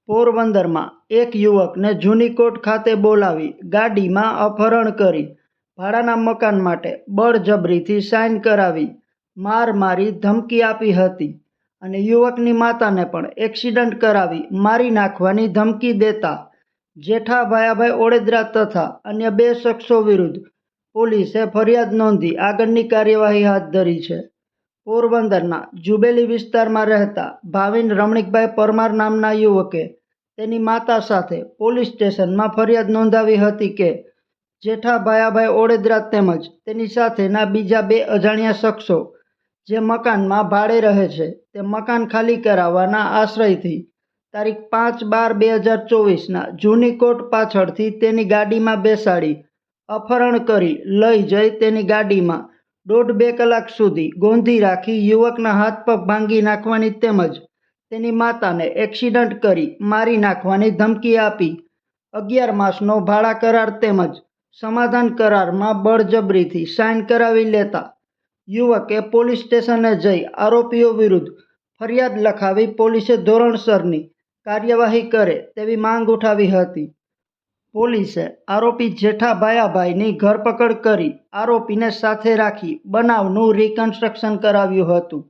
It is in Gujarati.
પોરબંદરમાં એક યુવકને જૂની કોટ ખાતે બોલાવી ગાડીમાં અપહરણ કરી ભાડાના મકાન માટે બળજબરીથી સાઇન કરાવી માર મારી ધમકી આપી હતી અને યુવકની માતાને પણ એક્સિડન્ટ કરાવી મારી નાખવાની ધમકી દેતા જેઠા ભાયાભાઈ ઓડેદરા તથા અન્ય 2 શખ્સો વિરુદ્ધ પોલીસે ફરિયાદ નોંધી આગળની કાર્યવાહી હાથ ધરી છે। પોરબંદરના જુબેલી વિસ્તારમાં રહેતા ભાવિન રમણીકભાઈ પરમાર નામના યુવકે તેની માતા સાથે પોલીસ સ્ટેશનમાં ફરિયાદ નોંધાવી હતી કે જેઠા ભાયાભાઈ ઓડેદરા તેમજ તેની સાથેના બીજા 2 અજાણ્યા શખ્સો જે મકાનમાં ભાડે રહે છે તે મકાન ખાલી કરાવવાના આશ્રયથી તારીખ 5/12/2024ના જૂની કોર્ટ પાછળથી તેની ગાડીમાં બેસાડી અપહરણ કરી લઈ જઈ તેની ગાડીમાં 1.5-2 કલાક સુધી ગોંધી રાખી યુવકના હાથ પગ ભાંગી નાખવાની તેમજ તેની માતાને એક્સિડન્ટ કરી મારી નાખવાની ધમકી આપી 11 માસનો ભાડા કરાર તેમજ સમાધાન કરારમાં બળજબરીથી સાઇન કરાવી લેતા યુવકે પોલીસ સ્ટેશને જઈ આરોપીઓ વિરુદ્ધ ફરિયાદ લખાવી પોલીસે ધોરણસરની કાર્યવાહી કરે તેવી માંગ ઉઠાવી હતી। પોલીસે આરોપી જેઠા ભાયાભાઈની ધરપકડ કરી આરોપીને સાથે રાખી બનાવનું રિકન્સ્ટ્રક્શન કરાવ્યું હતું।